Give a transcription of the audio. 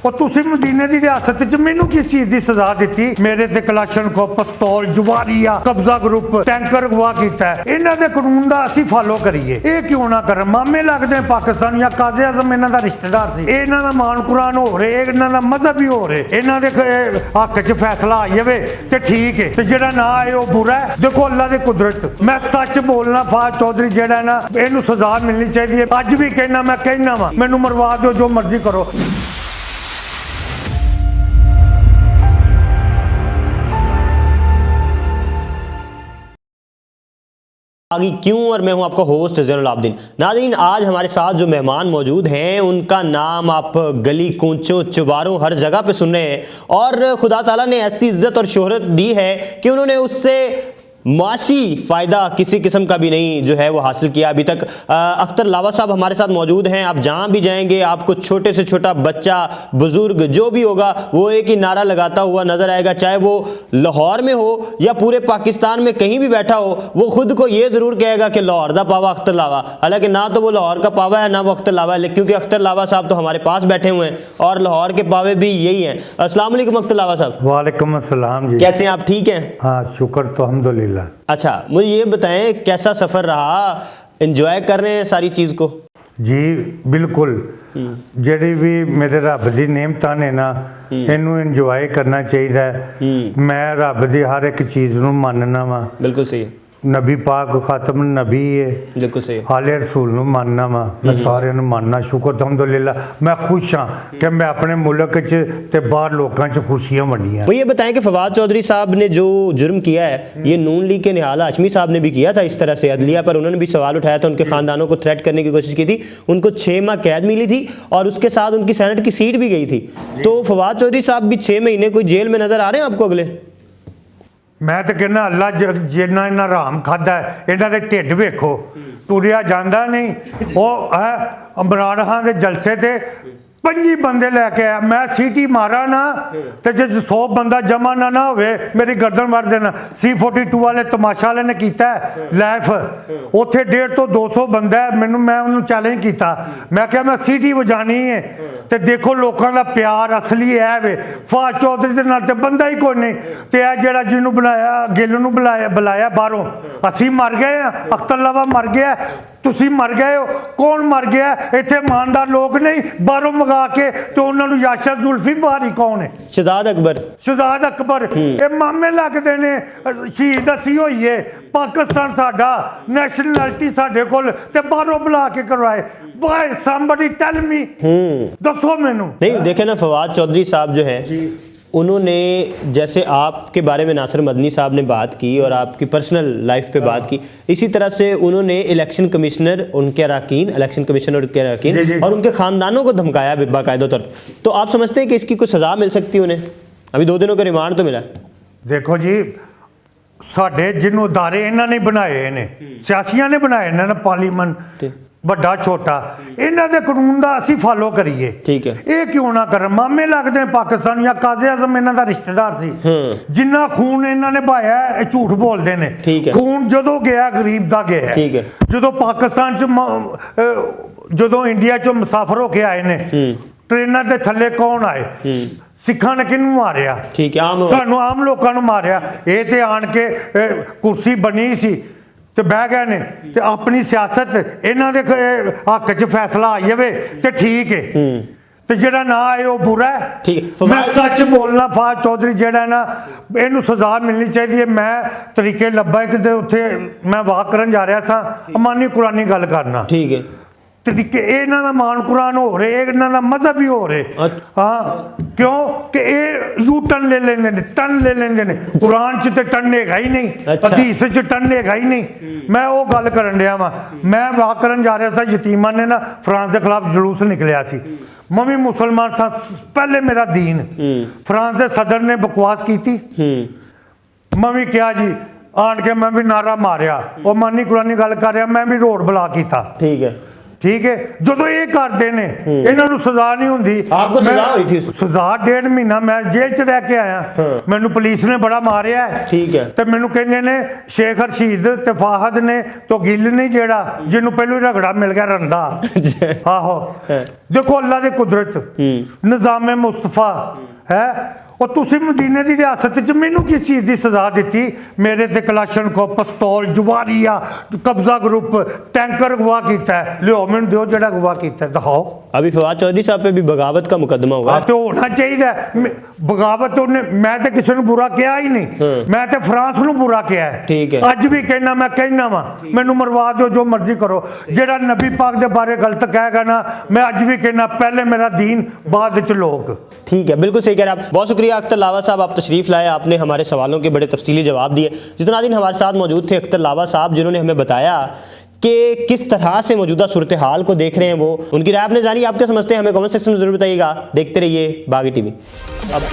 और तुसी मदीने की रियासत च मैनू किस चीज की सजा दी? मेरे ते कलाशनकोव, पिस्तौल, जुवारिया, कब्जा ग्रुप, टैंकर अगवा किया। इन्हां दे कानून दा असीं फॉलो करिए, ये क्यों ना करन? मामे लगदे पाकिस्तान या काज़े आज़म इन्हां दा रिश्तेदार सी। इन्हां दा मान कुरान हो रहे, इन्हां दा मजहब ही हो रहे, इन्हां दे हक च फैसला आ जावे ते ठीक है, ते जेड़ा ना आए वो बुरा है। देखो अल्लाह दी कुदरत, मैं सच बोलना, फवाद चौधरी जेड़ा ना इहनूं सजा मिलनी चाहिए। अज भी कहना, मैं कहना वा, मैनूं मरवा दो, जो मर्जी करो। आगे क्यों, और मैं हूं आपका होस्ट ज़ैनुल आबदीन। नाज़रीन, आज हमारे साथ जो मेहमान मौजूद हैं उनका नाम आप गली कूचों चुबारों हर जगह पे सुन रहे हैं, और खुदा ताला ने ऐसी इज्जत और शोहरत दी है कि उन्होंने उससे माशी फ़ायदा किसी किस्म का भी नहीं जो है वो हासिल किया अभी तक। अख्तर लावा साहब हमारे साथ मौजूद हैं। आप जहाँ भी जाएंगे आपको छोटे से छोटा बच्चा, बुज़ुर्ग जो भी होगा वो एक ही नारा लगाता हुआ नज़र आएगा, चाहे वो लाहौर में हो या पूरे पाकिस्तान में कहीं भी बैठा हो। वो खुद को ये ज़रूर कहेगा कि लाहौर दा पावा अख्तर लावा, हालांकि ना तो वो लाहौर का पावा है ना वो अख्तर लावा है, क्योंकि अख्तर लावा साहब तो हमारे पास बैठे हुए हैं और लाहौर के पावे भी यही हैं। अस्सलाम वालेकुम अख्तर लावा साहब। वालेकुम अस्सलाम जी, कैसे हैं आप? ठीक हैं? हाँ शुक्र, तो अल्हम्दुलिल्लाह। अच्छा, मुझे ये बताएं कैसा सफ़र रहा? एंजॉय कर रहे हैं सारी चीज़ को? जी बिल्कुल, ਜਿਹੜੀ भी मेरे रब की नेमतां ने ना इनू इंजॉय करना चाहिए। मैं रब की हर एक चीज़ नू मानना वा। बिल्कुल सही है। नबी पाक खातम नबी है, बिल्कुल सही है। आले रसूल नू मानना वा, मैं सारे नू मानना। शुक्र अल्हम्दुलिल्लाह, मैं खुश हाँ कि मैं अपने मुल्क च ते बाहर लोगों च खुशियां वंडियां। वो ये बताएं कि फवाद चौधरी साहब ने जो जुर्म किया है, ये नून लीग के निहाल हाशमी साहब ने भी किया था इस तरह से अदलिया पर, उन्होंने भी सवाल उठाया था, उनके खानदानों को थ्रेट करने की कोशिश की थी, उनको 6 माह कैद मिली थी और उसके साथ उनकी सेनेट की सीट भी गई थी। तो फवाद चौधरी साहब भी 6 महीने कोई जेल में नजर आ रहे हैं आपको अगले? मैं तो कहना अल्लाह जिन्ना इन्ना राम खादा है, इन्हों के ढिड वेखो, तुरिया जाता नहीं। वो है इमरान खान के जलसे ते 25 बंदे लैके आया, मैं सीटी मारा ना तो जिस 100 बंदा जमा ना होवे मेरी गर्दन मार देना। C42 वाले तमाशा वाले ने किया लाइफ, उत्थे 150 तो 200 बंदा है, मैनू मैं उन्होंने चैलेंज किया, मैं क्या मैं सीटी बजानी है। तो देखो लोगों का प्यार असली है वे। फवाद चौधरी के नाल ते बंदा ही कोई नहीं, तो यह जरा जिन्होंने बुलाया गिल नू बुलाया बाहरों, असी मर गए हैं, अख्तर लावा मर गया, तुसी मर गए हो। कौन मर गया? इतने ईमानदार लोग नहीं, बाहरों मंगा के तो उन्होंने याशर जुल्फी बाहरी कौन है? शहजाद अकबर। शहजाद अकबर ये मामे लगते ने, शहीद असी होइए, पाकिस्तान साडा, नैशनैलिटी साडे कोल, ते बाहरों बुला के करवाए। Why somebody tell me, दसो मैनू। नहीं देखे ना, फवाद चौधरी साहब जो हैं उन्होंने जैसे आपके बारे में नासिर मदनी साहब ने बात की और आपकी पर्सनल लाइफ पे बात की, इसी तरह से उन्होंने इलेक्शन कमिश्नर, उनके अरकान, इलेक्शन कमिश्नर के अरकान और उनके ख़ानदानों को धमकाया बाकायदा तौर। तो आप समझते हैं कि इसकी कुछ सज़ा मिल सकती है उन्हें? अभी 2 दिनों का रिमांड तो मिला। देखो जी, साडे जिन्हों अदारे इन्होंने बनाए ने, सियासियों ने बनाए ने, पार्लीमेंट बड़ा छोटा, इन्हों के कानून का असी फॉलो करिए, ठीक है। ये क्यों ना कर? मामे लगते हैं पाकिस्तान या काज़े आज़म इन्हों का रिश्तेदार सी, जिन्ना खून इन्होंने बहाया झूठ बोलते हैं। खून जदों गया गरीब का गया, ठीक है। जो पाकिस्तान जो इंडिया चो मुसाफर होके आए ने, ट्रेनों के थले कौन आए? सिखा ने किनू मारिया? ठीक है, सानू आम लोगों मारिया। ये तो आन के कुर्सी बनी सी तो बह गए ने, तो अपनी सियासत इन्हों के हक च फैसला आ जाए तो ठीक है, तो जेड़ा ना आए वो बुरा है। ठीक, मैं सच बोलना, फवाद चौधरी जेड़ा ना इनू सजा मिलनी चाहिए। मैं तरीके लब्बा कि उत्थे मैं वाक करन जा रहा था, अमानी कुरानी गल करना, ठीक है। तरीके इन्हों का मान कुरान हो रहे, इन्हों का मजहब भी हो रहे। हाँ, क्यों कि ये यू टन ले लेंगे ने, टन ले लेंगे ने। कुरान च तो टन है ही नहीं, हदीस च टन है ही नहीं। मैं वो गल करन दिया वा, मैं वाक करन जा रहा था, यतीमा ने ना फ्रांस के खिलाफ जुलूस निकलिया सी, मैं भी मुसलमान था, पहले मेरा दीन। फ्रांस के सदर ने बकवास की, मैं भी क्या जी आन के मैं भी नारा मारिया, और मानी कुरानी गल कर रहा, मैं भी रोड ब्लॉक किया, ठीक है। ਠੀਕ ਹੈ, ਜਦੋਂ ਇਹ ਕਰਦੇ ਨੇ ਇਹਨਾਂ ਨੂੰ ਸਜ਼ਾ ਨਹੀਂ ਹੁੰਦੀ। आपको सजा हुई थी? ਸਜ਼ਾ 1.5 ਮਹੀਨਾ ਮੈਂ ਜੇਲ੍ਹ 'ਚ ਰਹਿ ਕੇ ਆਇਆ। ਮੈਨੂੰ ਪੁਲਿਸ ਨੇ ਬੜਾ ਮਾਰਿਆ ਹੈ। ਠੀਕ ਹੈ। ਤੇ ਮੈਨੂੰ ਕਹਿੰਦੇ ਨੇ ਸ਼ੇਖ ਰਸ਼ੀਦ ਤੇ ਫਾਹਦ ਨੇ ਤੋਂ ਗਿੱਲ ਨਹੀਂ ਜਿਹੜਾ ਜਿਹਨੂੰ ਪਹਿਲੋਂ ਹੀ ਰਗੜਾ ਮਿਲ ਗਿਆ ਰੰਦਾ। ਆਹੋ ਦੇਖੋ ਅੱਲਾ ਦੀ ਕੁਦਰਤ, ਨਿਜ਼ਾਮੇ ਮੁਸਤਫਾ ਹੈ। ਉਹ ਤੁਸੀਂ ਮਦੀਨੇ ਦੀ ਰਿਆਸਤ 'ਚ ਮੈਨੂੰ ਕਿਸ ਚੀਜ਼ ਦੀ ਸਜ਼ਾ ਦਿੱਤੀ? ਮੇਰੇ ਤੇ ਕਲਾਸ਼ਨਕੋ, ਪਿਸਤੌਲ, ਜਵਾਰੀਆ, ਕਬਜ਼ਾ ਗਰੁੱਪ, ਟੈਂਕਰ ਗਵਾ ਕੀਤਾ ਹੈ। ਲਿਓ ਮੈਨੂੰ ਦਿਓ ਜਿਹੜਾ ਗਵਾ ਕੀਤਾ, ਦਿਖਾਓ। अभी फवाद चौधरी साहब पे भी बगावत का मुकदमा हुआ है। ਤੇ ਹੋਣਾ ਚਾਹੀਦਾ ਬਗਾਵਤ। ਉਹਨੇ ਮੈਂ ਤੇ ਕਿਸੇ ਨੂੰ ਬੁਰਾ ਕਿਹਾ ਹੀ ਨਹੀਂ, ਮੈਂ ਤੇ ਫਰਾਂਸ ਨੂੰ ਬੁਰਾ ਕਿਹਾ ਹੈ। ਠੀਕ ਹੈ। ਅੱਜ ਵੀ ਕਹਿਣਾ, ਮੈਂ ਕਹਿਣਾ ਵਾ ਮੈਨੂੰ ਮਰਵਾ ਦਿਓ ਜੋ ਮਰਜ਼ੀ ਕਰੋ। ਜਿਹੜਾ ਨਬੀ ਪਾਕ ਦੇ ਬਾਰੇ ਗਲਤ ਕਹੇਗਾ ਨਾ, ਮੈਂ ਅੱਜ ਵੀ ਕਹਿਣਾ ਪਹਿਲੇ ਮੇਰਾ दीन बाद ਵਿੱਚ ਲੋਕ। ठीक है, बिल्कुल सही कह रहे हैं आप। बहुत शुक्रिया अख्तर लावा साहब, आप तशरीफ लाए, आपने हमारे सवालों के बड़े तफसीली जवाब दिए। जितना दिन हमारे साथ मौजूद थे अख्तर लावा साहब, जिन्होंने हमें बताया कि किस तरह से मौजूदा सूरत हाल को देख रहे हैं वो। उनकी राय आपने जानी, आप क्या समझते हैं हमें कमेंट सेक्शन में जरूर बताइएगा। देखते रहिए बागी टीवी। अब